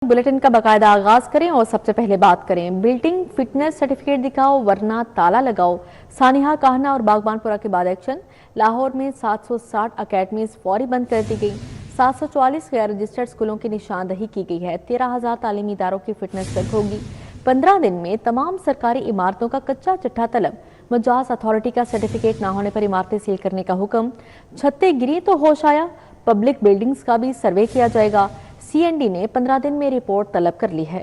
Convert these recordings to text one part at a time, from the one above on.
Bulletin का बाकायदा आगाज करें और सबसे पहले बात करें बिल्डिंग फिटनेस सर्टिफिकेट दिखाओ वरना ताला लगाओ। सानिहा काहना और बागबानपुरा के बाद एक्शन। लाहौर में 760 अकेडमीज फौरी बंद कर दी गई। 744 गैर रजिस्टर्ड स्कूलों की निशानदही की गई है। 13,000 तालीमी इदारों की फिटनेस चेक होगी। 15 दिन में तमाम सरकारी इमारतों का कच्चा चिट्ठा तलब। मजाज अथॉरिटी का सर्टिफिकेट न होने पर इमारतें सील करने का हुक्म। छतें गिरी तो होश आया। पब्लिक बिल्डिंग्स का भी सर्वे किया जाएगा। सीएनडी ने 15 दिन में रिपोर्ट तलब कर ली है।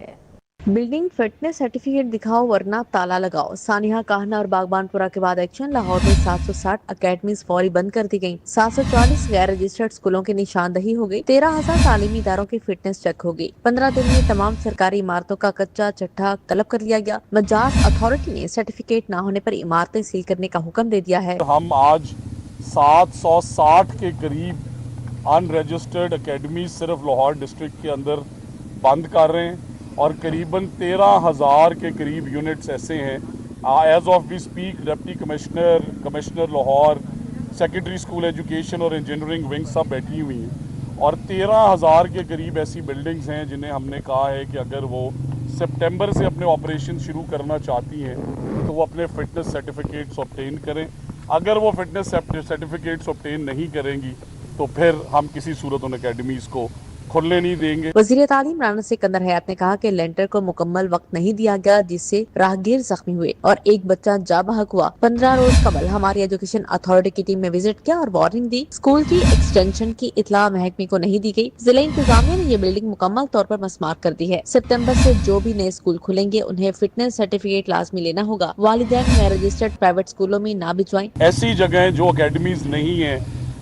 बिल्डिंग फिटनेस सर्टिफिकेट दिखाओ वरना ताला लगाओ। सानिहा काहना और बागबानपुरा के बाद एक्शन। लाहौर में 760 अकेडमीज फौरी बंद कर दी गयी। 744 गैर रजिस्टर्ड स्कूलों की निशानदही हो गई। 13,000 तालीमी इदारों की फिटनेस चेक होगी। 15 दिन में तमाम सरकारी इमारतों का कच्चा चिट्ठा तलब कर लिया गया। मजाज अथॉरिटी ने सर्टिफिकेट न होने पर इमारतें सील करने का हुक्म दे दिया है। हम आज 760 के करीब अनरजिस्टर्ड अकेडमी सिर्फ लाहौर डिस्ट्रिक्ट के अंदर बंद कर रहे हैं और करीबन 13,000 के करीब यूनिट्स ऐसे हैं। As of we speak deputy commissioner Lahore, secondary school education और इंजीनियरिंग विंग सब बैठी हुई हैं और 13,000 के करीब ऐसी बिल्डिंग्स हैं जिन्हें हमने कहा है कि अगर वो सितंबर से अपने ऑपरेशन शुरू करना चाहती हैं तो वो अपने फिटनेस सर्टिफिकेट्स ऑब्टेन करें। अगर वो फिटनेस सर्टिफिकेट्स ऑब्टेन नहीं करेंगी तो फिर हम किसी सूरत उन अकेडमीज़ को खुलने नहीं देंगे। वज़ीर तालीम राना सिकंदर हयात ने कहा कि लेंटर को मुकम्मल वक्त नहीं दिया गया जिससे राहगीर जख्मी हुए और एक बच्चा जा बहक हुआ। 15 रोज कबल हमारी एजुकेशन अथॉरिटी की टीम ने विजिट किया और वार्निंग दी। स्कूल की एक्सटेंशन की इतला महकमे को नहीं दी गई। जिला इंतजामिया ने ये बिल्डिंग मुकम्मल तौर पर मस्मार कर दी है। सितम्बर से जो भी नए स्कूल खुलेंगे उन्हें फिटनेस सर्टिफिकेट लाजमी लेना होगा। वालिदैन गैर रजिस्टर्ड प्राइवेट स्कूलों में ना भिजवाएं। ऐसी जगह जो अकेडमीज नहीं है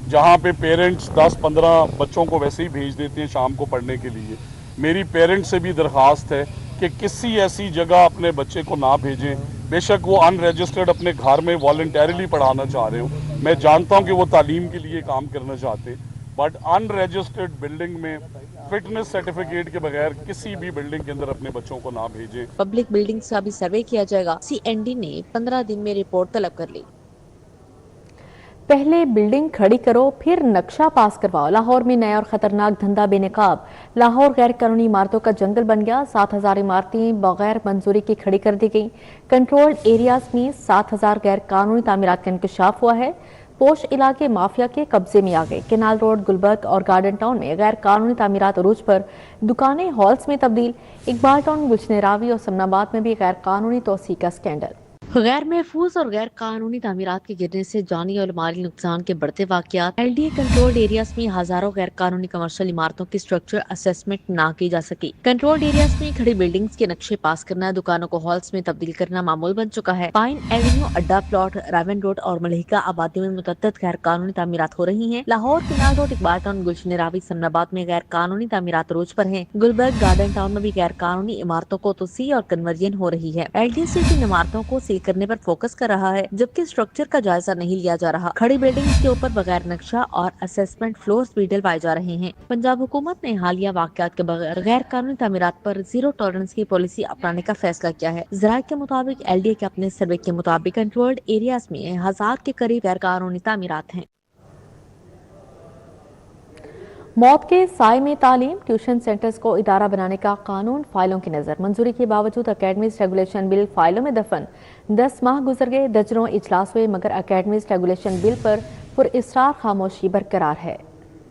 जहाँ पे पेरेंट्स 10-15 बच्चों को वैसे ही भेज देते हैं शाम को पढ़ने के लिए, मेरी पेरेंट्स से भी दरख्वास्त है कि किसी ऐसी जगह अपने बच्चे को ना भेजें। बेशक वो अनरजिस्टर्ड अपने घर में वॉलंटरीली पढ़ाना चाह रहे हो, मैं जानता हूँ कि वो तालीम के लिए काम करना चाहते हैं, बट अनरजिस्टर्ड बिल्डिंग में फिटनेस सर्टिफिकेट के बगैर किसी भी बिल्डिंग के अंदर अपने बच्चों को ना भेजें। पब्लिक बिल्डिंग्स का भी सर्वे किया जाएगा। सीएनडी ने 15 दिन में रिपोर्ट तलब कर ली। पहले बिल्डिंग खड़ी करो फिर नक्शा पास करवाओ। लाहौर में नया और खतरनाक धंधा बेनकाब। लाहौर गैर कानूनी इमारतों का जंगल बन गया। 7,000 इमारतें बगैर मंजूरी की खड़ी कर दी गई। कंट्रोल्ड एरियाज में 7,000 गैर कानूनी तामीरात का इंकशाफ हुआ है। पोश इलाके माफिया के कब्जे में आ गए। केनाल रोड, गुलबर्ग और गार्डन टाउन में गैर कानूनी तामीरात अरूज पर। दुकानें हॉल्स में तब्दील। इकबाल टाउन, गुलशन रावी और समनाबाद में भी गैर कानूनी तोसी का स्कैंडल। गैर महफूज और गैर कानूनी तामीरात के गिरने से जानी और माली नुकसान के बढ़ते वाकयात। एलडीए कंट्रोल्ड एरियाज में हजारों गैर कानूनी कमर्शियल इमारतों की स्ट्रक्चर असेसमेंट ना की जा सकी। कंट्रोल्ड एरियाज में खड़ी बिल्डिंग्स के नक्शे पास करना, दुकानों को हॉल्स में तब्दील करना मामूल बन चुका है। पाइन एवेन्यू, अड्डा प्लॉट, रावन रोड और मलिका आबादियों में मुतअद्दिद गैर कानूनी तामीरात हो रही है। Lahore, canal road, Iqbal town, Gulshan Ravi, Samanabad में गैर कानूनी तामीरात रोज पर है। गुलबर्ग, गार्डन टाउन में भी गैर कानूनी इमारतों को तोसी और कन्वर्जन हो रही है। एलडीए सिर्फ इन इमारतों को सील करने पर फोकस कर रहा है जबकि स्ट्रक्चर का जायजा नहीं लिया जा रहा। खड़ी बिल्डिंग्स के ऊपर बगैर नक्शा और असेसमेंट फ्लोर्स भी डलवाए जा रहे हैं। पंजाब हुकूमत ने हालिया वाकयात के बगैर गैर कानूनी तामीरात पर जीरो टॉलरेंस की पॉलिसी अपनाने का फैसला किया है। जराये के मुताबिक एलडीए के अपने सर्वे के मुताबिक कंट्रोल्ड एरियाज में 1000 के करीब गैर कानूनी तामीरात हैं। मौत के साए में तालीम। ट्यूशन सेंटर्स को इदारा बनाने का कानून फाइलों की नजर। मंजूरी के बावजूद अकेडमीज रेगुलेशन बिल फाइलों में दफन। 10 माह गुजर गए, दर्जनों इजलास हुए मगर अकेडमीज रेगुलेशन बिल पर पुरइसरार खामोशी बरकरार है।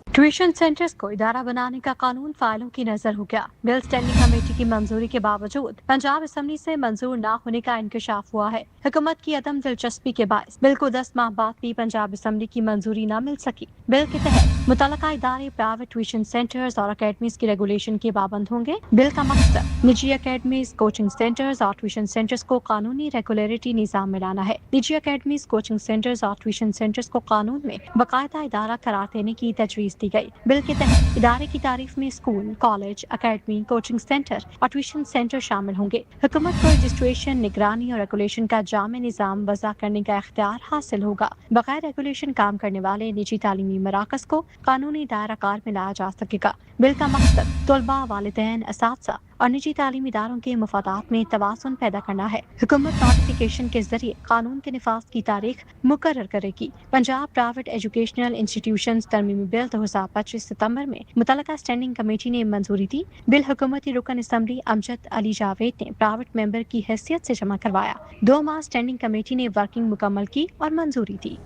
ट्यूशन सेंटर्स को इदारा बनाने का कानून फाइलों की नजर हो गया। बिल स्टैंडिंग कमेटी की मंजूरी के बावजूद पंजाब असेंबली से मंजूर न होने का इंकशाफ हुआ है। हुकूमत की अदम दिलचस्पी के बायस बिल को 10 माह बाद भी पंजाब असेंबली की मंजूरी न मिल सकी। बिल के तहत मुतल्लका इदारे प्राइवेट ट्यूशन सेंटर्स और अकेडमीज की रेगुलेशन के पाबंद होंगे। बिल का मकसद निजी अकेडमीज, कोचिंग सेंटर्स और ट्यूशन सेंटर्स को कानूनी रेगुलेटरी निजाम में लाना है। निजी अकेडमीज, कोचिंग सेंटर्स और ट्यूशन सेंटर्स को कानून में बाकायदा इदारा करार देने की तजवीज दी गई। बिल के तहत इदारे की तारीफ में school, college, academy, coaching centre और ट्यूशन सेंटर शामिल होंगे। हुकूमत को रजिस्ट्रेशन, निगरानी और रेगुलेशन का जामे निजाम वज़ा करने का इख्तियार हासिल होगा। बगैर रेगुलेशन काम करने वाले निजी तालीमी मराकज को कानूनी दायरा कार में लाया जा सकेगा। बिल का मकसद तलबा, वालिदैन, असातिज़ा और निजी तालीमी इदारों के मफादात में तवाज़ुन पैदा करना है। हुकूमत नोटिफिकेशन के जरिए कानून के निफाज की तारीख मुकर्रर करेगी। पंजाब प्राइवेट एजुकेशनल इंस्टीट्यूशंस तरमीमी बिल 2025 सितंबर में मुतल्लिका स्टैंडिंग कमेटी ने मंजूरी दी। बिल हुकूमती रुकन असम्बली अमजद अली जावेद ने प्राइवेट मेंबर की हैसियत से जमा करवाया। 2 माह स्टैंडिंग कमेटी ने वर्किंग मुकम्मल की और मंजूरी दी।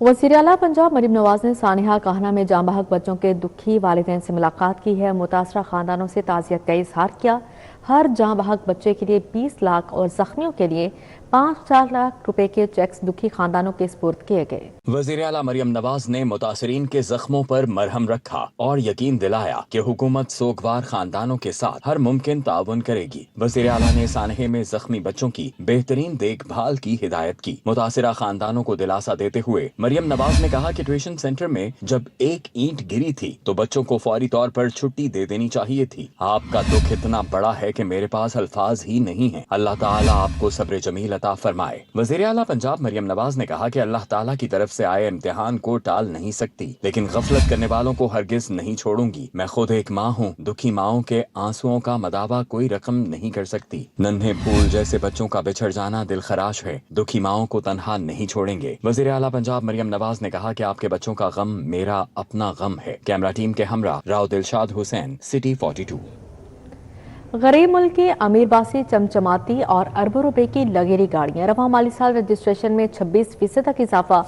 वज़ीर आला पंजाब मरीम नवाज ने सानिहा काहना में जाँ बहक बच्चों के दुखी वालिदैन से मुलाकात की है। मुतासरा खानदानों से ताज़ियत का इजहार किया। हर जाँ बहक बच्चे के लिए 20 लाख और जख्मियों के लिए 5-4 लाख रुपए के चेक्स दुखी खानदानों के सुपुर्द किए गए। वज़ीर आला मरियम नवाज ने मुतासरीन के जख्मों पर मरहम रखा और यकीन दिलाया कि हुकूमत सोगवार खानदानों के साथ हर मुमकिन ताउन करेगी। वज़ीर आला ने सानहे में जख्मी बच्चों की बेहतरीन देखभाल की हिदायत की। मुतासरा खानदानों को दिलासा देते हुए मरियम नवाज ने कहा कि ट्यूशन सेंटर में जब एक ईंट गिरी थी तो बच्चों को फौरी तौर पर छुट्टी दे देनी चाहिए थी। आपका दुख इतना बड़ा है कि मेरे पास अल्फाज ही नहीं है। अल्लाह ताला आपको सब्र जमील अता फरमाए। वज़ीर आला पंजाब मरियम नवाज ने कहा कि अल्लाह ताला की तरफ से आए इम्तिहान को टाल नहीं सकती, लेकिन गफलत करने वालों को हरगिज नहीं छोड़ूंगी। मैं खुद एक माँ हूँ। दुखी माओं के आंसुओं का मदावा कोई रकम नहीं कर सकती। नन्हे फूल जैसे बच्चों का बिछड़ जाना दिल खराश है। दुखी माओं को तनहा नहीं छोड़ेंगे। वज़ीर आला पंजाब मरियम नवाज ने कहा कि आपके बच्चों का गम मेरा अपना गम है। कैमरा टीम के हमरा राव दिलशाद हुसैन, सिटी 42। गरीब मुल्क की अमीरबासी चमचमाती और अरबों रुपए की लगेरी गाड़ियां। रवां माली साल रजिस्ट्रेशन में 26% तक इजाफा।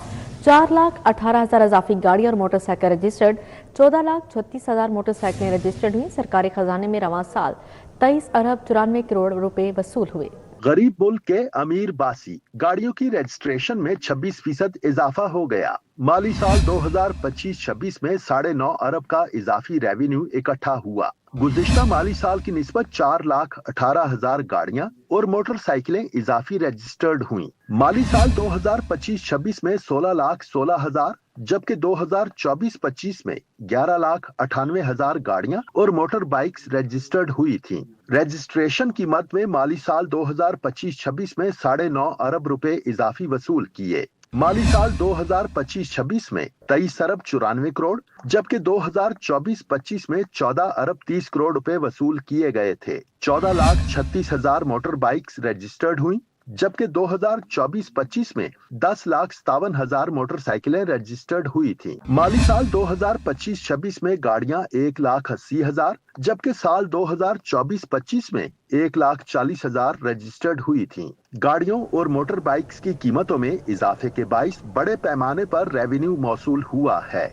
4,18,000 इजाफी गाड़ी और मोटरसाइकिल रजिस्टर्ड। 14,36,000 मोटरसाइकिलें रजिस्टर्ड हुई। सरकारी खजाने में रवां साल 23 अरब 94 करोड़ रुपए वसूल हुए। गरीब मुल्क के अमीर बासी गाड़ियों की रजिस्ट्रेशन में 26% इजाफा हो गया। माली साल 2025-26 में 9.5 अरब का इजाफी रेवेन्यू इकट्ठा हुआ। गुज़िश्ता माली साल की निस्बत 4,18,000 गाड़ियां और मोटरसाइकिलें इजाफी रजिस्टर्ड हुई। माली साल 2025-26 में 16,16,000 जबकि 2024-25 में 11,98,000 गाड़ियां और मोटर बाइक्स रजिस्टर्ड हुई थीं। रजिस्ट्रेशन कीमत में माली साल 2025-26 में 9.5 अरब रुपए इजाफी वसूल किए। माली साल 2025-26 में 23 अरब 94 करोड़ जबकि 2024-25 में 14 अरब 30 करोड़ रुपए वसूल किए गए थे। 14,36,000 मोटर बाइक्स रजिस्टर्ड हुई जबकि 2024-25 में 10,57,000 मोटरसाइकिलें रजिस्टर्ड हुई थीं। माली साल 2025-26 में गाड़ियां 1,80,000 जबकि साल 2024-25 में 1,40,000 रजिस्टर्ड हुई थीं। गाड़ियों और मोटर बाइक्स की कीमतों में इजाफे के बाइस बड़े पैमाने पर रेवेन्यू मौसूल हुआ है।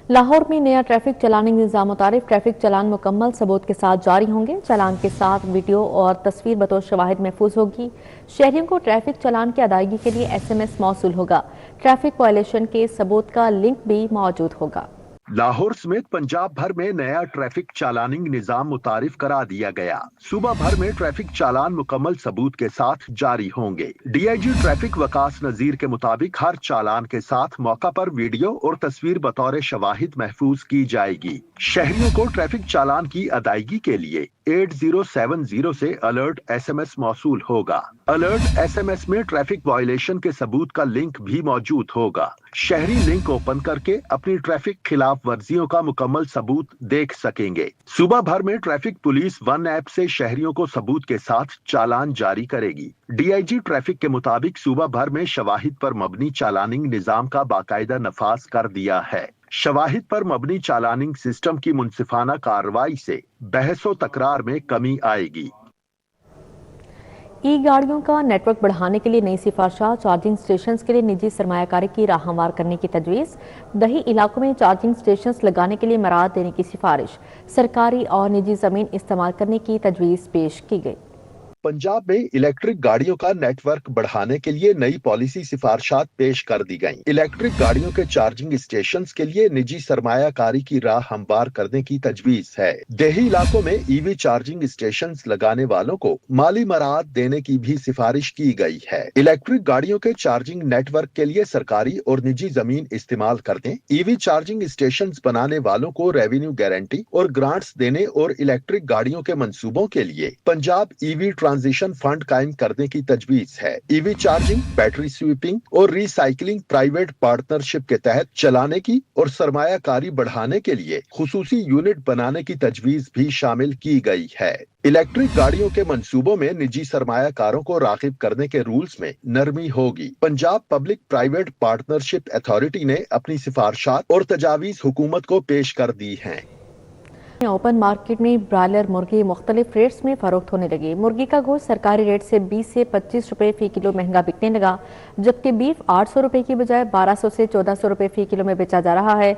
लाहौर में नया ट्रैफिक चलानी निज़ाम मुताबिक ट्रैफिक चालान मुकम्मल सबूत के साथ जारी होंगे। चालान के साथ वीडियो और तस्वीर बतौर शवाहिद महफूज होगी। शहरियों को ट्रैफिक चालान की अदायगी के लिए SMS मौसूल होगा। ट्रैफिक वायलेशन के सबूत का लिंक भी मौजूद होगा। लाहौर समेत पंजाब भर में नया ट्रैफिक चालानिंग निजाम मुतारिफ करा दिया गया। सूबा भर में ट्रैफिक चालान मुकम्मल सबूत के साथ जारी होंगे। DIG ट्रैफिक वकास नजीर के मुताबिक हर चालान के साथ मौका पर वीडियो और तस्वीर बतौर शवाहिद महफूज की जाएगी। शहरियों को ट्रैफिक चालान की अदायगी के लिए 8070 से अलर्ट SMS मौसूल होगा। अलर्ट SMS में ट्रैफिक वायलेशन के सबूत का लिंक भी मौजूद होगा। शहरी लिंक ओपन करके अपनी ट्रैफिक खिलाफ वर्जियों का मुकम्मल सबूत देख सकेंगे। सूबा भर में ट्रैफिक पुलिस 1 ऐप से शहरियों को सबूत के साथ चालान जारी करेगी। DIG ट्रैफिक के मुताबिक सूबा भर में शवाहिद पर मबनी चालानिंग निजाम का बाकायदा नफाज कर दिया है। शवाहिद पर मबनी चालानिंग सिस्टम की मुनसिफाना कार्रवाई से बहसो तकरार में कमी आएगी। ई गाड़ियों का नेटवर्क बढ़ाने के लिए नई सिफारिशें। चार्जिंग स्टेशन के लिए निजी सरमायाकारी की राह हमवार करने की तजवीज़। दही इलाकों में चार्जिंग स्टेशन लगाने के लिए मराद देने की सिफारिश। सरकारी और निजी जमीन इस्तेमाल करने की तजवीज़ पेश की गई। पंजाब में इलेक्ट्रिक गाड़ियों का नेटवर्क बढ़ाने के लिए नई पॉलिसी सिफारिशात पेश कर दी गईं। इलेक्ट्रिक गाड़ियों के चार्जिंग स्टेशंस के लिए निजी सरमायाकारी की राह हमवार करने की तजवीज है। देही इलाकों में EV चार्जिंग स्टेशंस लगाने वालों को माली मराद देने की भी सिफारिश की गई है। इलेक्ट्रिक गाड़ियों के चार्जिंग नेटवर्क के लिए सरकारी और निजी जमीन इस्तेमाल करने, EV चार्जिंग स्टेशंस बनाने वालों को रेवेन्यू गारंटी और ग्रांट्स देने और इलेक्ट्रिक गाड़ियों के मंसूबों के लिए पंजाब EV ट्रांजिशन फंड कायम करने की तजवीज है। ईवी चार्जिंग, बैटरी स्वीपिंग और रिसाइकलिंग प्राइवेट पार्टनरशिप के तहत चलाने की और सरमायाकारी बढ़ाने के लिए खुसूसी यूनिट बनाने की तजवीज भी शामिल की गई है। इलेक्ट्रिक गाड़ियों के मंसूबों में निजी सरमायाकारों को राग़िब करने के रूल्स में नरमी होगी। Punjab public private partnership authority ने अपनी सिफारिशात और तजावीज़ हुकूमत को पेश कर दी हैं। ओपन मार्केट में ब्रायलर मुर्गी मुख्तलिफ रेट्स में फरोख्त होने लगी। मुर्गी का गोश्त सरकारी रेट से 20 से 25 रुपए फी किलो महंगा बिकने लगा, जबकि बीफ 800 रुपए की बजाय 1200 से 1400 रुपए फी किलो में बेचा जा रहा है।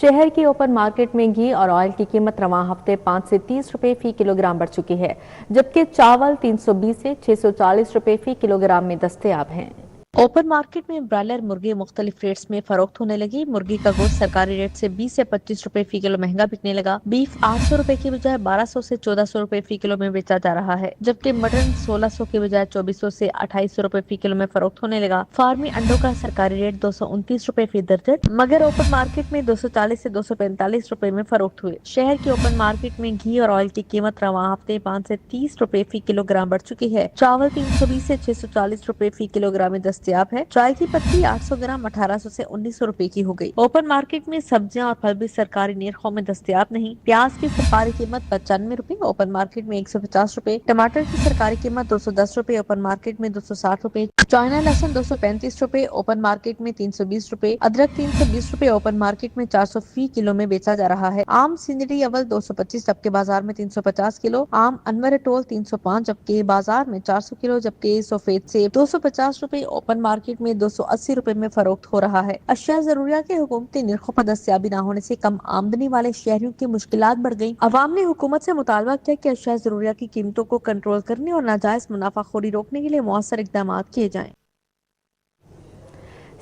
शहर की ओपन मार्केट में घी और ऑयल की कीमत रवां हफ्ते 5 से 30 रुपए फी किलोग्राम बढ़ चुकी है, जबकि चावल 320 से 640 रुपए फी किलोग्राम में दस्तयाब हैं। ओपन मार्केट में ब्रायलर मुर्गी मुख्तलिफ रेट्स में फरोख्त होने लगी। मुर्गी का गोश्त सरकारी रेट से 20 से 25 रुपए फी किलो महंगा बिकने लगा। बीफ 800 रुपए की बजाय 1200 से 1400 रुपए फी किलो में बेचा जा रहा है, जबकि मटन 1600 की बजाय 2400 से 2800 रुपए फी किलो में फरोख्त होने लगा। फार्मी अंडों का सरकारी रेट 229 रुपए फी दर्जन, मगर ओपन मार्केट में 240 से 245 रुपए में फरोख्त हुए। शहर की ओपन मार्केट में घी और ऑयल की कीमत रवां हफ्ते 5 से 30 रुपए फी किलोग्राम बढ़ चुकी है। चावल 320 से 640 रुपए फी किलोग्राम में दस्तयाब है। चाय की पत्ती 800 ग्राम 1800 से 1900 रुपए की हो गई। ओपन मार्केट में सब्जियां और फल भी सरकारी निर्खों में दस्तयाब नहीं। प्याज की सरकारी कीमत 95 रुपए, ओपन मार्केट में 150 रुपए। टमाटर की सरकारी कीमत 210 रुपए, ओपन मार्केट में 260 रुपए। चाइना लहसुन 235 रुपए, ओपन मार्केट में 320 रुपए। अदरक 320 रुपए, ओपन मार्केट में 400 फी किलो में बेचा जा रहा है। आम सिंदड़ी अव्वल 225, जबकि बाजार में 350 किलो। आम अनवर टोल 305, जबकि बाजार में 400 किलो, जबकि सफेद सेब 250 रुपए, ओपन मार्केट में 280 रुपए में फरोख्त हो रहा है। अशिया जरूरिया के हुकूमती निर्खों पर दस्तयाबी न होने से कम आमदनी वाले शहरियों की मुश्किलात बढ़ गयी। अवाम ने हुकूमत से मुतालबा किया कि अशिया जरूरिया की कीमतों को कंट्रोल करने और नाजायज मुनाफाखोरी रोकने के लिए मौसर इकदाम किए जाएं।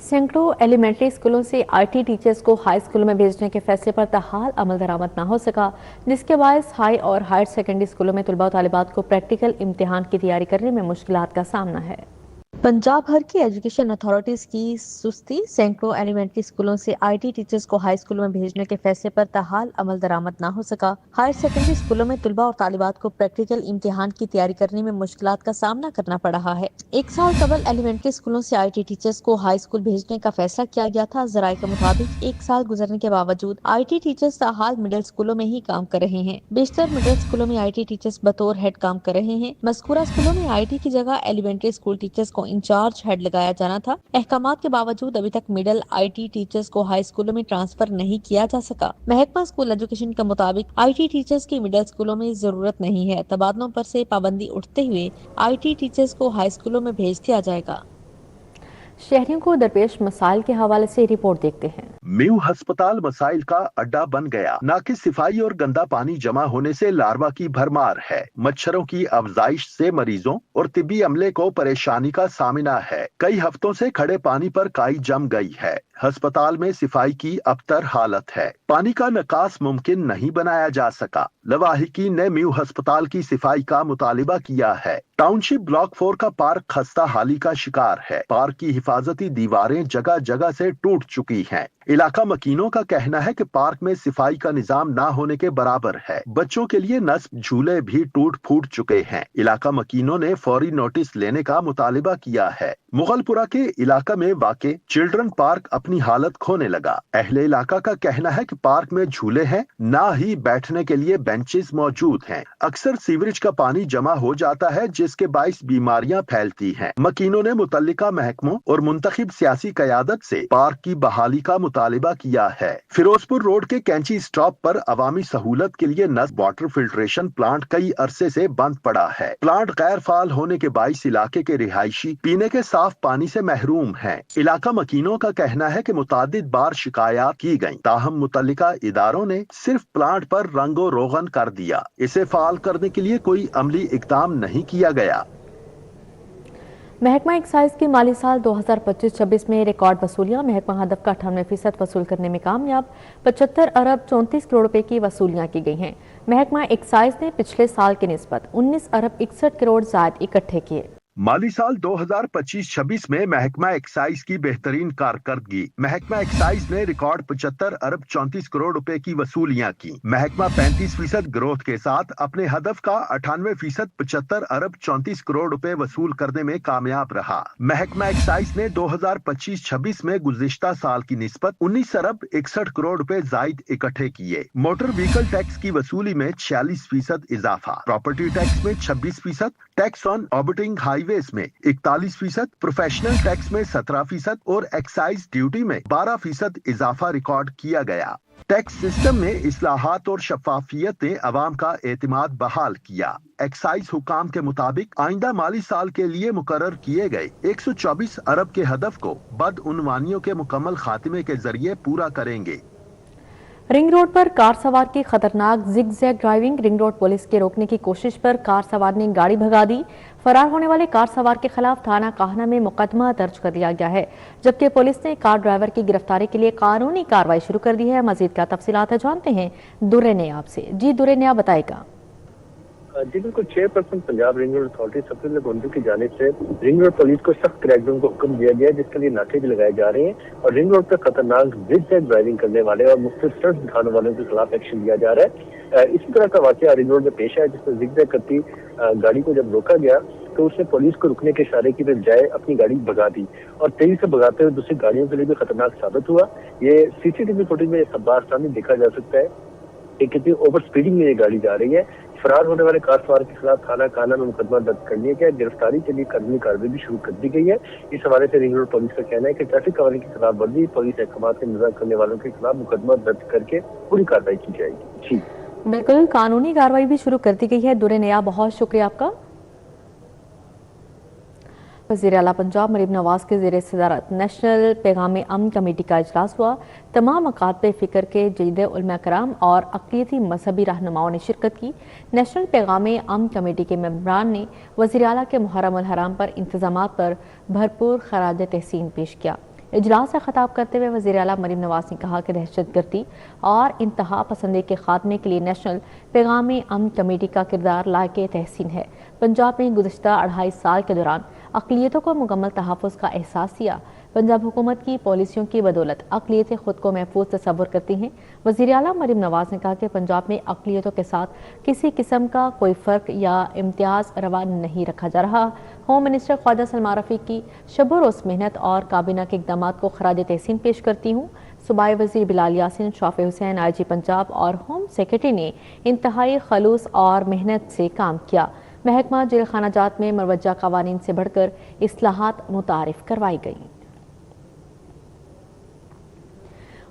सैकड़ों एलिमेंट्री स्कूलों से IT टीचर्स को हाई स्कूलों में भेजने के फैसले पर तहाल अमल दरामद न हो सका, जिसके बायस हाई और हायर सेकेंडरी स्कूलों में तलबा और तालिबात को प्रैक्टिकल इम्तिहान की तैयारी करने में मुश्किलात का सामना है। पंजाब भर की एजुकेशन अथॉरिटीज की सुस्ती सैकड़ों एलिमेंट्री स्कूलों से IT टीचर्स को हाई स्कूलों में भेजने के फैसले पर तहाल अमल दरामद न हो सका। हायर सेकेंडरी स्कूलों में तलबा और तालिबात को प्रैक्टिकल इम्तिहान की तैयारी करने में मुश्किलात का सामना करना पड़ रहा है। एक साल कबल एलिमेंट्री स्कूलों से IT टीचर्स को हाई स्कूल भेजने का फैसला किया गया था। जराये के मुताबिक एक साल गुजरने के बावजूद IT टीचर्स ताहाल मिडिल स्कूलों में ही काम कर रहे हैं। बेशतर मिडिल स्कूलों में IT टीचर्स बतौर हेड काम कर रहे हैं। मज़कूरा स्कूलों में IT की जगह एलिमेंट्री स्कूल टीचर्स को इंचार्ज हेड लगाया जाना था। अहकामात के बावजूद अभी तक मिडिल IT टीचर्स को हाई स्कूलों में ट्रांसफर नहीं किया जा सका। महकमा स्कूल एजुकेशन के मुताबिक IT टीचर्स की मिडिल स्कूलों में जरूरत नहीं है। तबादलों पर से पाबंदी उठते हुए IT टीचर्स को हाई स्कूलों में भेज दिया जाएगा। शहरियों को दरपेश मसाइल के हवाले से रिपोर्ट देखते हैं। म्यू अस्पताल मसाइल का अड्डा बन गया। नाकिस सिफाई और गंदा पानी जमा होने से लार्वा की भरमार है। मच्छरों की अफजाइश से मरीजों और तिब्बी अमले को परेशानी का सामना है। कई हफ्तों से खड़े पानी पर काई जम गई है। अस्पताल में सिफाई की अबतर हालत है। पानी का निकास मुमकिन नहीं बनाया जा सका। लवाहिकीन ने म्यू अस्पताल की सिफाई का मुतालिबा किया है। टाउनशिप ब्लॉक 4 का पार्क खस्ता हाली का शिकार है। पार्क की हिफाजती दीवारें जगह जगह से टूट चुकी हैं। इलाका मकीनों का कहना है कि पार्क में सिफाई का निजाम ना होने के बराबर है। बच्चों के लिए नस्ब झूले भी टूट फूट चुके हैं। इलाका मकीनों ने फौरी नोटिस लेने का मुतालिबा किया है। मुगलपुरा के इलाका में वाक़े चिल्ड्रन पार्क अपनी हालत खोने लगा। अहले इलाका का कहना है कि पार्क में झूले हैं, ना ही बैठने के लिए बेंचेस मौजूद हैं। अक्सर सीवरेज का पानी जमा हो जाता है, जिसके बाइस बीमारियां फैलती हैं। मकीनों ने मुतल्लिका महकमों और मुंतखब सियासी क़यादत से पार्क की बहाली का मुतालिबा किया है। फिरोजपुर रोड के कैंची स्टॉप पर अवामी सहूलत के लिए नस्ब वाटर फिल्ट्रेशन प्लांट कई अरसे से बंद पड़ा है। प्लांट गैर फाल होने के बाइस इलाके के रिहायशी पीने के साफ पानी से महरूम हैं। इलाका मकीनों का कहना है कि मुतादिद बार शिकायत की गयी, ताहम मुतल्लिका इदारों ने सिर्फ प्लांट पर रंगो रोगन कर दिया। इसे फाल करने के लिए कोई अमली इकदाम नहीं किया गया। महकमा एक्साइज की माली साल 2025-26 में रिकॉर्ड वसूलियां। महकमा हदफ का 98% वसूल करने में कामयाब। 75 अरब 34 करोड़ रुपए की वसूलियां की गई हैं। महकमा एक्साइज ने पिछले साल की निस्बत 19 अरब 61 करोड़ ज़ायद इकट्ठे किए। माली साल 2025-26 में महकमा एक्साइज की बेहतरीन कारकर्दगी। महकमा एक्साइज ने रिकॉर्ड 75 अरब 34 करोड़ रुपए की वसूलियां की। महकमा 35% ग्रोथ के साथ अपने हदफ का 98% 75 अरब 34 करोड़ रुपए वसूल करने में कामयाब रहा। महकमा एक्साइज ने 2025-26 में गुज़िश्ता साल की निस्बत 19 अरब 61 करोड़ रुपए जायद इकट्ठे किए। मोटर व्हीकल टैक्स की वसूली में 46% इजाफा, प्रॉपर्टी टैक्स में 26%, टैक्स ऑन ऑर्बिटिंग हाईवेज में 41%, प्रोफेशनल टैक्स में 17% और एक्साइज ड्यूटी में 12% इजाफा रिकॉर्ड किया गया। टैक्स सिस्टम में इस्लाहात और शफाफियत ने अवाम का एतमाद बहाल किया। एक्साइज हुकाम के मुताबिक आइंदा माली साल के लिए मुकर्रर किए गए 124 अरब के हदफ को बदउनवानियों के मुकम्मल खात्मे के जरिए पूरा करेंगे। रिंग रोड पर कार सवार की खतरनाक zigzag driving. Ring road police के रोकने की कोशिश पर कार सवार ने गाड़ी भगा दी। फरार होने वाले कार सवार के खिलाफ थाना काहना में मुकदमा दर्ज कर लिया गया है, जबकि पुलिस ने कार ड्राइवर की गिरफ्तारी के लिए कानूनी कार्रवाई शुरू कर दी है। मजीद क्या तफसीलात है जानते हैं दुर्रे नियाब से। जी दुर्रे नियाब बताएगा। जी बिल्कुल, chairperson Punjab ring road authority Safdar Gondu की जानिब से रिंग रोड पुलिस को सख्त क्रैकडाउन को हुक्म दिया गया है, जिसके लिए नाके भी लगाए जा रहे हैं और रिंग रोड पर खतरनाक जिग-जैग ड्राइविंग करने वाले और मुख्तलिफ स्टंट्स दिखाने वालों के खिलाफ एक्शन लिया जा रहा है। इसी तरह का वाकया रिंग रोड में पेश है, जिसमें जिग-जैग करती गाड़ी को जब रोका गया तो उसने पुलिस को रुकने के इशारे की बजाय अपनी गाड़ी भगा दी और तेजी से भगाते हुए दूसरी गाड़ियों के लिए भी खतरनाक साबित हुआ। ये सीसीटीवी फुटेज में सामने देखा जा सकता है कि कितनी ओवर स्पीडिंग में ये गाड़ी जा रही है। फरार होने वाले कार सवार के खिलाफ थाना काना में मुकदमा दर्ज कर लिया गया। गिरफ्तारी के लिए कानूनी कार्रवाई भी शुरू कर दी गई है। इस हवाले से रिंग रोड पुलिस का कहना है कि ट्रैफिक कानून की खिलाफ वर्जी, पुलिस अहकाम से निज़ाम करने वालों के खिलाफ मुकदमा दर्ज करके पूरी कार्रवाई की जाएगी। जी बिल्कुल, कानूनी कार्रवाई भी शुरू कर दी गई है। दुर्रे नियाब, बहुत शुक्रिया आपका। वज़ीर आला पंजाब मरीम नवाज के ज़ेर सदारत नेशनल पैगाम अमन कमेटी का इजलास हुआ। तमाम अकाद फ़िक्र के जदीद उलमा कराम और अक़लियती मजहबी रहनुमाओं ने शिरकत की। नेशनल पैगाम अमन कमेटी के मेंबरान ने वज़ीर आला के मुहर्रम अल हराम पर इंतज़ामात पर भरपूर खराज तहसीन पेश किया। इजलास से खिताब करते हुए वज़ीर आला मरीम नवाज ने कहा कि दहशतगर्दी और इंतहा पसंदी के खात्मे के लिए नेशनल पैगाम अमन कमेटी का किरदार लायक तहसीन है। पंजाब में गुज़श्ता 2.5 साल के दौरान अक़लियतों को मुकम्मल तहफ़्फ़ुज़ का एहसास दिया। पंजाब हुकूमत की पॉलिसियों की बदौलत अक़लियतें खुद को महफूज तस्वुर करती हैं। वज़ीर आला मरीम नवाज ने कहा कि पंजाब में अक़लियतों के साथ किसी किस्म का कोई फ़र्क या इम्तियाज़ रवा नहीं रखा जा रहा। होम मिनिस्टर ख्वाजा सलमान रफ़ीक की शब रोज़ मेहनत और काबीना के इक़दाम को खराज तहसीन पेश करती हूँ। सूबाई वज़ीर बिलाल यासीन, शौफ़े हुसैन, IG पंजाब और होम सेक्रेटरी ने इंतहाई खलूस और मेहनत से काम किया। महकमा जेल खाना जात में मरवजा कवानीन से बढ़कर इस्लाहात मुतारिफ करवाई गई।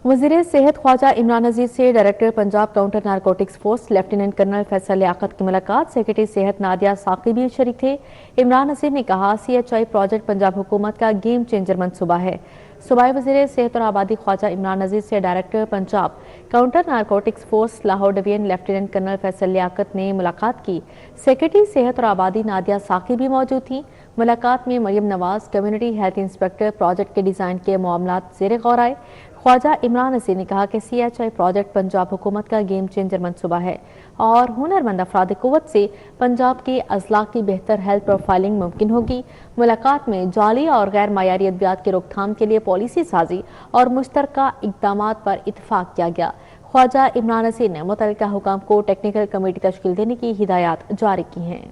वज़ीर सेहत ख्वाजा इमरान नज़ीर से director Punjab counter narcotics force lieutenant colonel Faisal Liaquat की मुलाकात। सेक्रेटरी सेहत नादिया साकी भी शरीक थे। इमरान नज़ीर ने कहा CHI प्रोजेक्ट पंजाब हुकूमत का गेम चेंजर मनसूबा है। सूबाई वज़ीर सेहत और आबादी ख्वाजा इमरान नज़ीर से director Punjab counter narcotics force Lahore division lieutenant colonel Faisal Liaquat ने मुलाकात की। सेक्रेटरी सेहत और आबादी नादिया साकी भी मौजूद थी। मुलाकात में Maryam Nawaz, community health inspector, project के डिज़ाइन के मामलात ज़ेर गौर आए। ख्वाजा इमरान नज़ीर ने कहा कि CHI प्रोजेक्ट पंजाब हुकूमत का गेम चेंजर मनसूबा है और हुनरमंद अफराद क़ुव्वत से पंजाब के अजला की बेहतर हेल्थ प्रोफाइलिंग मुमकिन होगी। मुलाकात में जाली और गैर मायारी अद्वियात की रोकथाम के लिए पॉलिसी साजी और मुश्तरका इक़दामात पर इत्तफाक किया गया। ख्वाजा इमरान नज़ीर ने मुतल्लिका हुकाम को टेक्निकल कमेटी तश्कील देने की हिदायत जारी की हैं।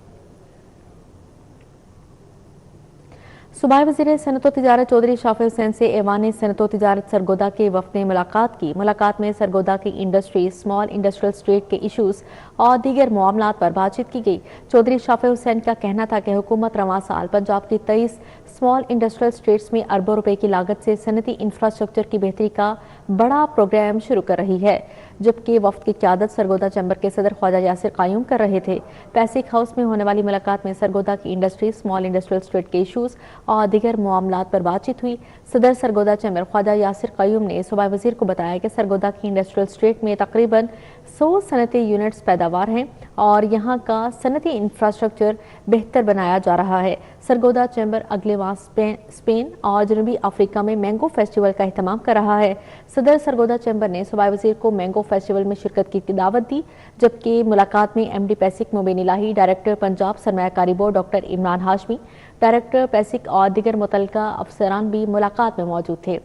सूबाई वज़ीर सनअत व तिजारत चौधरी शौफ़े हुसैन से ऐवान सनअत व तिजारत सरगोदा के वफ़द ने मुलाकात की। मुलाकात में सरगोदा की इंडस्ट्री, स्मॉल इंडस्ट्रियल स्ट्रीट के इशूज़ और दीगर मामलात पर बातचीत की गई। चौधरी शौफ़े हुसैन का कहना था कि हुकूमत रवां साल पंजाब की 23 स्मॉल इंडस्ट्रियल स्ट्रीट्स में अरबों रुपए की लागत से सनती इंफ्रास्ट्रक्चर की बेहतरी का बड़ा प्रोग्राम शुरू कर रही है, जबकि वफ़द की क़यादत सरगोदा चैम्बर के सदर ख्वाजा यासिर क़ायूम कर रहे थे। पैसिक हाउस में होने वाली मुलाकात में सरगोदा की इंडस्ट्री, स्मॉल इंडस्ट्रियल स्ट्रीट के इशूज़ और दीगर मामलात पर बातचीत हुई। सदर सरगोदा चैम्बर ख्वाजा यासिर क़ायूम ने सूबाई वज़ीर को बताया कि सरगोदा की इंडस्ट्रियल स्ट्रीट में तकरीबन 100 सनती यूनिट्स पैदावार हैं और यहाँ का सनती इंफ्रास्ट्रक्चर बेहतर बनाया जा रहा है। सरगोदा चैम्बर अगले माह स्पेन और जनूबी अफ्रीका में मैंगो फेस्टिवल का एहतमाम कर रहा है। सदर सरगोदा चैम्बर ने सूबाई वजीर को मैंगो फेस्टिवल में शिरकत की दावत दी, जबकि मुलाकात में MD पैसिक मुबीन इलाही, डायरेक्टर पंजाब सरमायाकारी board doctor Imran Hashmi, director पैसिक और दीगर मुतल्लिका अफसरान भी मुलाकात में मौजूद थे।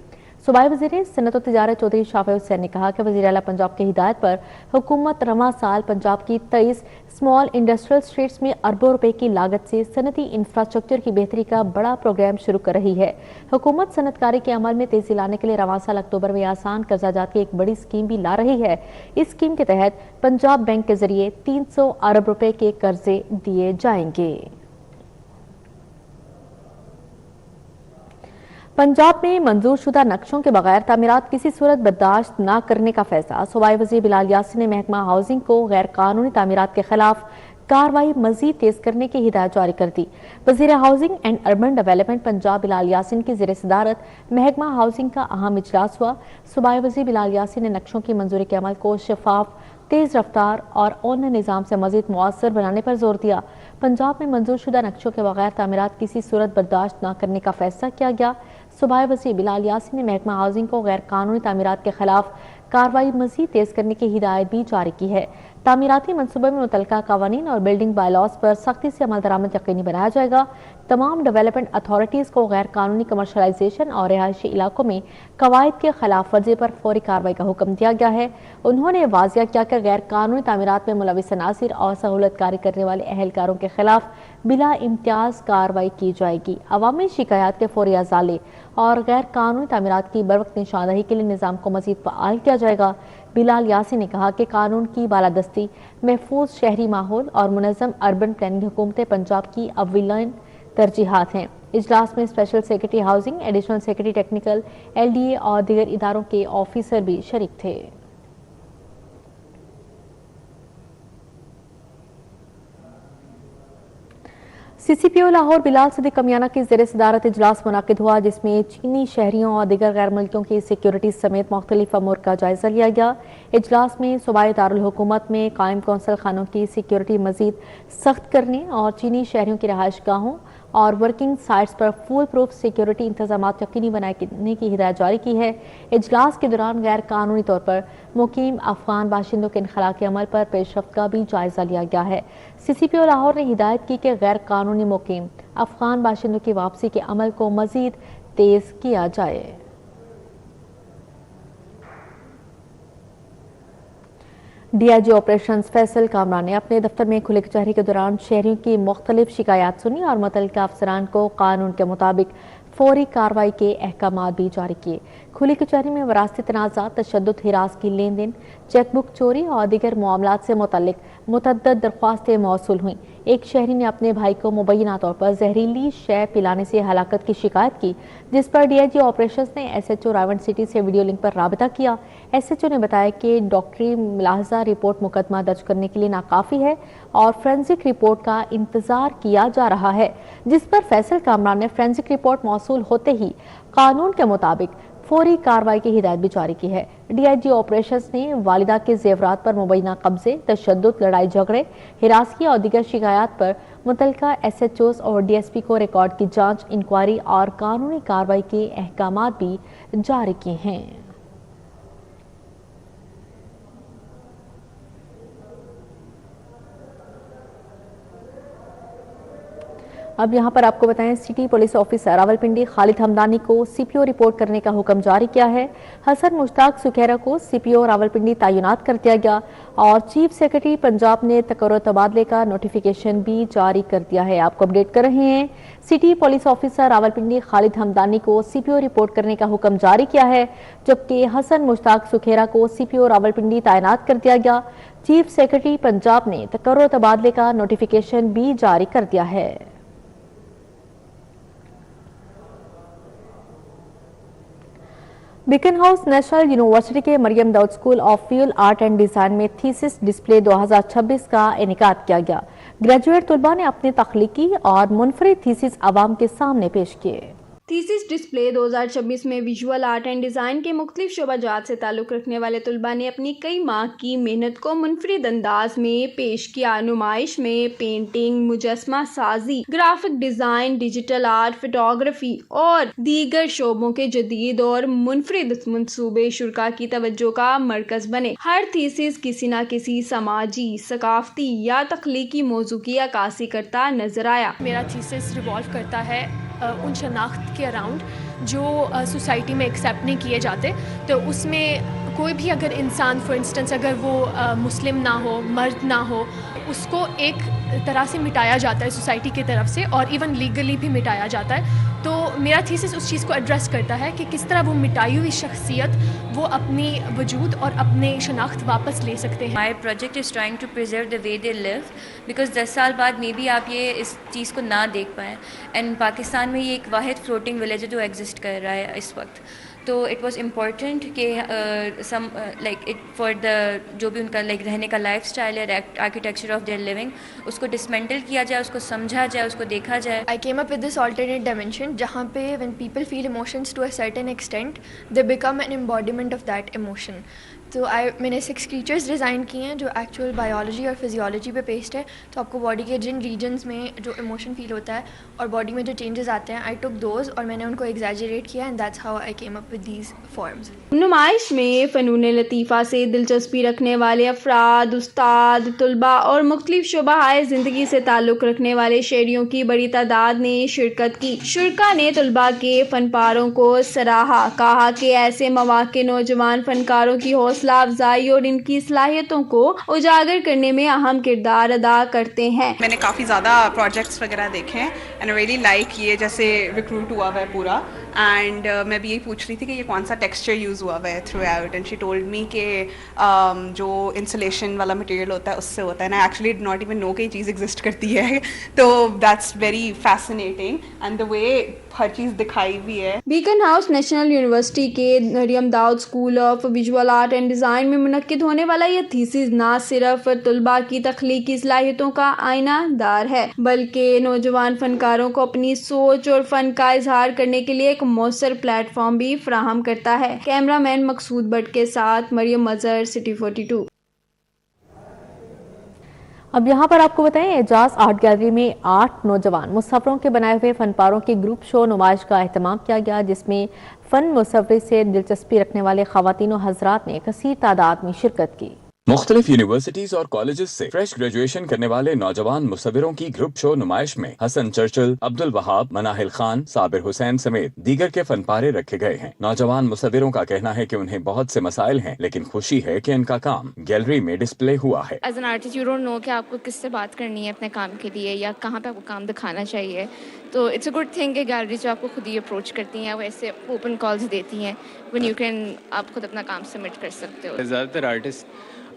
सूबाई वज़ीर सनत व तिजारत चौधरी शाफी हुसैन ने कहा कि वज़ीर आला पंजाब की हिदायत पर हुकूमत रवां साल पंजाब की 23 स्मॉल इंडस्ट्रियल स्ट्रीट्स में अरबों रुपए की लागत से सनती इंफ्रास्ट्रक्चर की बेहतरी का बड़ा प्रोग्राम शुरू कर रही है। हुकूमत सनतकारी के अमल में तेजी लाने के लिए रवां साल अक्टूबर में आसान कर्जाजात की एक बड़ी स्कीम भी ला रही है। इस स्कीम के तहत पंजाब बैंक के जरिए 300 अरब रुपए के कर्जे दिए जाएंगे। पंजाब में मंजूर शुदा नक्शों के बगैर तामीरात किसी सूरत बर्दाश्त न करने का फैसला। सूबाई वज़ीर बिलाल यासिन ने महकमा हाउसिंग को गैर कानूनी तामीरात के खिलाफ कार्रवाई मजीद तेज करने की हिदायत जारी कर दी। वज़ीर housing and urban development Punjab Bilal Yasin की ज़ेर सदारत महकमा हाउसिंग का अहम इजलास हुआ। सूबाई वज़ीर बिलाल यासिन ने नक्शों की मंजूरी के अमल को शफाफ, तेज रफ्तार और ऑनलाइन निज़ाम से मजीद मुअस्सर बनाने पर जोर दिया। पंजाब में मंजूर शुदा नक्शों के बगैर तामीरात किसी सूरत बर्दाश्त न करने का फैसला किया गया। सूबाई वज़ीर बिलाल यासिन ने महकमा हाउसिंग को गैर कानूनी तामीरात के खिलाफ कार्रवाई मजीद तेज करने की हिदायत भी जारी की है। तामीराती मनसूबे में मुतल्लिका कानून और बिल्डिंग बायलॉज पर सख्ती से अमल दरामद यकीनी बनाया जाएगा। तमाम डेवलपमेंट अथॉरिटीज़ को गैर कानूनी कमर्शलाइजेशन और रिहायशी इलाकों में कवायद के खिलाफ वर्जी पर फौरी कार्रवाई का हुक्म दिया गया है। उन्होंने वाजिया किया कि गैर कानूनी तामीरात में मुलविस अनासिर और सहूलतकारी करने वाले अहलकारों के खिलाफ बिला इम्तियाज कार्रवाई की जाएगी। अवामी शिकायत के फौरी अजाले और गैर कानूनी तामीरात की बरवक्त निशानदही के लिए निज़ाम को मजीद फ़आल किया जाएगा। बिलाल यासिन ने कहा कि कानून की बालादस्ती, महफूज शहरी माहौल और मुनज़्ज़म अर्बन प्लानिंग हुकूमत पंजाब की अव्वलन तरजीहात हैं। इजलास में special secretary housing, additional secretary technical, LDA और दीगर इदारों के ऑफिसर भी शरीक थे। CCPO लाहौर बिलाल सदीक कमियाना की ज़ेर सदारत इजलास मुनाकिद हुआ, जिसमें चीनी शहरियों और दीगर गैर मुल्कियों की सिक्योरिटी समेत मुख्तलिफ अमूर का जायजा लिया गया। इजलास में सूबाई दारुल हुकूमत में कायम कौंसल खानों की सिक्योरिटी मजीद सख्त करने और चीनी शहरियों की रहायश गाहों और वर्किंग साइट्स पर फुल प्रूफ सिक्योरिटी इंतजामात यकीनी बनाने की हिदायत जारी की है। इजलास के दौरान गैर कानूनी तौर पर मुकीम अफगान बाशिंदों के इनखला के अमल पर पेशरफ्त का भी जायजा लिया गया है। CCPO लाहौर ने हिदायत की कि गैर कानूनी मुकीम अफगान बाशिंदों की वापसी के अमल को मजीद तेज किया जाए। DIG ऑपरेशंस फैसल कामरान ने अपने दफ्तर में खुली कचहरी के दौरान शहरियों की मुख्तलिफ शिकायत सुनी और मुतल्लिका अफसरान को कानून के मुताबिक फौरी कार्रवाई के अहकामात भी जारी किए। खुली कचहरी में वरासती तनाज़ात, तशद्दुद, हिरास की लेन देन, चेकबुक चोरी और दीगर मामलात से मुतल्लिक मुतअद्दिद दरख्वास्तें मौसूल हुई। एक शहरी ने अपने भाई को मुबैना तौर पर जहरीली शय पिलाने से हलाकत की शिकायत की, जिस पर DIG ऑपरेशंस ने SHO रावलपिंडी से वीडियो लिंक पर राबता किया। SHO ने बताया कि डॉक्टरी मुलाहजा रिपोर्ट मुकदमा दर्ज करने के लिए नाकाफी है और फोरेंसिक रिपोर्ट का इंतजार किया जा रहा है, जिस पर फैसल कामरान ने फोरेंसिक रिपोर्ट मौसूल होते ही कानून के मुताबिक फौरी कार्रवाई की हिदायत भी जारी की है। DIG ऑपरेशंस ने वालिदा के जेवरात पर मुबैना कब्जे, तशद्दुद, लड़ाई झगड़े, हिरासगी और दीगर शिकायत पर मुतल्लिका SHOs और DSP को रिकॉर्ड की जांच, इंक्वायरी और कानूनी कार्रवाई के अहकामात भी जारी किए हैं। अब यहाँ पर आपको बताएं, city police officer Rawalpindi Khalid Hamdani को CPO रिपोर्ट करने का हुक्म जारी किया है। हसन मुश्ताक सुखेरा को CPO रावलपिंडी तैनात कर दिया गया और चीफ सेक्रेटरी पंजाब ने तकर्रुर तबादले का नोटिफिकेशन भी जारी कर दिया है। आपको अपडेट कर रहे हैं, city police officer Rawalpindi Khalid Hamdani को CPO रिपोर्ट करने का हुक्म जारी किया है, जबकि हसन मुश्ताक सुखेरा को CPO रावलपिंडी तैनात कर दिया गया। चीफ सेक्रेटरी पंजाब ने तकर्रुर तबादले का नोटिफिकेशन भी जारी कर दिया है। बिकन हाउस नेशनल यूनिवर्सिटी के Maryam Dawood school of visual art and design में थीसिस डिस्प्ले 2026 का इनेकाद किया गया। ग्रेजुएट तलबा ने अपने तख्लीकी और मुनफरिद थीसिस आवाम के सामने पेश किए। تھیسس ڈسپلے 2026 میں ویژول آرٹ اینڈ ڈیزائن کے مختلف شعبہ جات سے تعلق رکھنے والے طلباء نے اپنی کئی ماہ کی محنت کو منفرد انداز میں پیش کیا۔ نمائش میں پینٹنگ، مجسمہ سازی، graphic design, digital art, photography اور دیگر شعبوں کے جدید اور منفرد منصوبے شرکاء کی توجہ کا مرکز بنے۔ ہر تھیسس کسی نہ کسی سماجی، ثقافتی یا تخلیقی موضوع کی عکاسی کرتا نظر آیا۔ میرا تھیسس ریوالو کرتا ہے ان شناخت کے اراؤنڈ جو سوسائٹی میں ایکسیپٹ نہیں کیے جاتے، تو اس میں کوئی بھی اگر انسان فار انسٹنس اگر وہ مسلم نہ ہو، مرد نہ ہو، اس کو ایک طرح سے مٹایا جاتا ہے سوسائٹی کی طرف سے، اور ایون لیگلی بھی مٹایا جاتا ہے۔ تو میرا تھیسس اس چیز کو ایڈریس کرتا ہے کہ کس طرح وہ مٹائی ہوئی شخصیت وہ اپنی وجود اور اپنے شناخت واپس لے سکتے ہیں۔ My project is trying to preserve the way they live because 10 سال بعد مے بی آپ یہ اس چیز کو نہ دیکھ پائیں، اینڈ پاکستان میں یہ ایک واحد فلوٹنگ ولیج ہے جو ایگزسٹ کر رہا ہے اس وقت۔ تو اٹ واز امپورٹنٹ کہ some like it for the جو بھی ان کا لائک رہنے کا لائف اسٹائل ہے، آرکیٹیکچر آف دیئر لیونگ، اس کو ڈسمینٹل کیا جائے، اس کو سمجھا جائے، اس کو دیکھا جائے۔ I came up with this alternate dimension جہاں پہ when people feel emotions to a certain extent they become an embodiment of that emotion۔ تو میں نے 6 creatures ڈیزائن کی ہیں جو ایکچوئل بایولوجی اور فزیولوجی پہ بیسڈ ہے۔ تو آپ کو باڈی کے جن ریجنز میں جو ایموشن فیل ہوتا ہے اور باڈی میں جو چینجز آتے ہیں، آئی ٹک دوز اور میں نے ان کو ایگزیجریٹ کیا، and that's how I came up with these forms. نمائش میں فنون لطیفہ سے دلچسپی رکھنے والے افراد، استاد، طلباء اور مختلف شعبہ زندگی سے تعلق رکھنے والے شہریوں کی بڑی تعداد نے شرکت کی۔ شرکاء نے طلباء کے فن پاروں کو سراہا، کہا کہ ایسے مواقع نوجوان فنکاروں کی حوصلہ افزائی اور ان کی صلاحیتوں کو اجاگر کرنے میں اہم کردار ادا کرتے ہیں۔ میں نے کافی زیادہ پروجیکٹس وغیرہ دیکھے ہیں اینڈ ریئلی لائک یہ جیسے ریکروٹ ہوا ہوا ہے پورا، اینڈ میں بھی یہی پوچھ رہی تھی کہ یہ کون سا ٹیکسچر یوز ہوا ہوا ہے through out, and she told me کہ جو انسولیشن والا مٹیریل ہوتا ہے اس سے ہوتا ہے، اینڈ آئی ایکچولی ڈid not even know کہ یہ چیز ایگزسٹ کرتی ہے، تو that's very fascinating and the way ہر چیز دکھائی بھی ہے۔ بیکن ہاؤس نیشنل یونیورسٹی کے Maryam Dawood school of visual art and design میں منعقد ہونے والا یہ تھیسس نہ صرف طلباء کی تخلیقی صلاحیتوں کا آئینہ دار ہے، بلکہ نوجوان فنکاروں کو اپنی سوچ اور فن کا اظہار کرنے کے لیے ایک مؤثر پلیٹ فارم بھی فراہم کرتا ہے۔ کیمرہ مین مقصود بٹ کے ساتھ مریم مظہر، سٹی 42۔ اب یہاں پر آپ کو بتائیں، اعجاز آرٹ گیلری میں 8 نوجوان مصوروں کے بنائے ہوئے فن پاروں کی گروپ شو نمائش کا اہتمام کیا گیا، جس میں فن مصوری سے دلچسپی رکھنے والے خواتین و حضرات نے کثیر تعداد میں شرکت کی۔ مختلف یونیورسٹیز اور کالجز سے فریش گریجویشن کرنے والے نوجوان مصوروں کی گروپ شو نمائش میں حسن چرچل، عبد الوہاب، مناہل خان، صابر حسین سمیت دیگر کے فن پارے رکھے گئے ہیں۔ نوجوان مصوروں کا کہنا ہے کہ انہیں بہت سے مسائل ہیں، لیکن خوشی ہے کہ ان کا کام گیلری میں ڈسپلے ہوا ہے۔ As an artist you don't know کہ آپ کو کس سے بات کرنی ہے اپنے کام کے لیے یا کہاں پہ آپ کو کام دکھانا چاہیے، تو اٹس اے گڈ تھنگ کہ گیلری جو آپ کو خود ہی اپروچ کرتی ہیں، وہ ایسے اوپن کالز دیتی ہیں when you can آپ خود اپنا کام سبمٹ کر سکتے ہو۔ زیادہ تر آرٹسٹ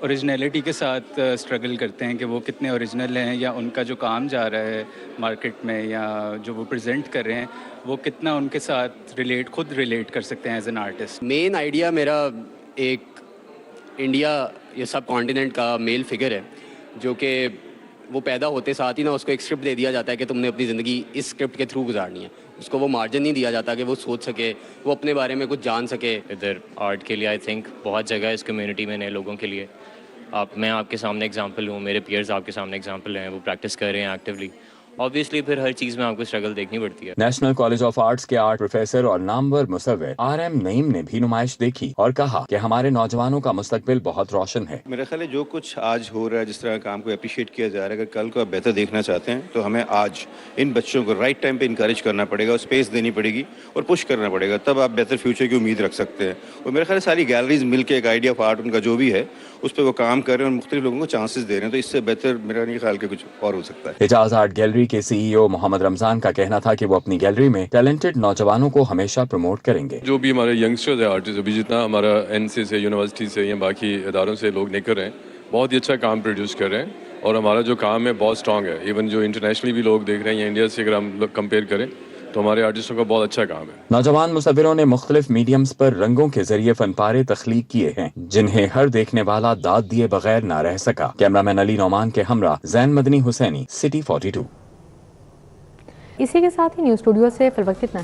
اوریجنلٹی کے ساتھ اسٹرگل کرتے ہیں کہ وہ کتنے اوریجنل ہیں، یا ان کا جو کام جا رہا ہے مارکیٹ میں یا جو وہ پریزنٹ کر رہے ہیں وہ کتنا ان کے ساتھ خود ریلیٹ کر سکتے ہیں as an artist. Main idea میرا ایک انڈیا یا سب کانٹیننٹ کا میل فگر ہے، جو کہ وہ پیدا ہوتے ساتھ ہی نا اس کو ایک اسکرپٹ دے دیا جاتا ہے کہ تم نے اپنی زندگی اس اسکرپٹ کے تھرو گزارنی ہے، اس کو وہ مارجن نہیں دیا جاتا کہ وہ سوچ سکے، وہ اپنے بارے میں کچھ جان سکے۔ ادھر آرٹ کے لیے آئی تھنک بہت جگہ ہے اس کمیونٹی میں نئے لوگوں کے لیے۔ میں آپ کے سامنے اگزامپل ہوں، میرے پیئرز آپ کے سامنے اگزامپل ہیں، وہ پریکٹس کر رہے ہیں ایکٹیولی۔ obviously پھر ہر چیز میں آپ کو اسٹرگل دیکھنی پڑتی ہے۔ نیشنل کالج آف آرٹس کے آرٹ پروفیسر اور نامور مصور RM نعیم نے بھی نمائش دیکھی اور کہا کہ ہمارے نوجوانوں کا مستقبل بہت روشن ہے۔ میرا خیال ہے جو کچھ آج ہو رہا ہے، جس طرح کام کو اپریشیٹ کیا جا رہا ہے، اگر کل کو آپ بہتر دیکھنا چاہتے ہیں تو ہمیں آج ان بچوں کو رائٹ ٹائم پہ انکریج کرنا پڑے گا، اسپیس دینی پڑے گی اور پش کرنا پڑے گا، تب آپ بہتر فیوچر کی امید رکھ سکتے ہیں۔ اور میرا خیال ہے ساری گیلریز مل کے ایک آئیڈیا آف آرٹ ان کا جو بھی ہے اس پہ وہ کام کر رہے ہیں اور مختلف لوگوں کو چانسز دے رہے ہیں، تو اس سے بہتر میرا نہیں خیال کہ کچھ اور ہو سکتا ہے۔ اعجاز آرٹ گیلری کے CEO محمد رمضان کا کہنا تھا کہ وہ اپنی گیلری میں ٹیلنٹڈ نوجوانوں کو ہمیشہ پروموٹ کریں گے۔ جو بھی ہمارے ینگسٹرز ہیں آرٹسٹ، ابھی جتنا ہمارا NC سے، یونیورسٹی سے یا باقی اداروں سے لوگ نکل رہے ہیں، بہت ہی اچھا کام پروڈیوس کر رہے ہیں اور ہمارا جو کام ہے بہت اسٹرانگ ہے۔ ایون جو انٹرنیشنلی بھی لوگ دیکھ رہے ہیں یا انڈیا سے اگر ہم کمپیئر کریں تو ہمارے آرٹسٹوں کا بہت اچھا کام ہے۔ نوجوان مصوروں نے مختلف میڈیمز پر رنگوں کے ذریعے فن پارے تخلیق کیے ہیں جنہیں ہر دیکھنے والا داد دیے بغیر نہ رہ سکا۔ کیمرہ مین علی نعمان کے ہمراہ زین مدنی حسینی، سٹی 42۔ اسی کے ساتھ ہی نیوز اسٹوڈیو سے فی الوقت اتنا ہے۔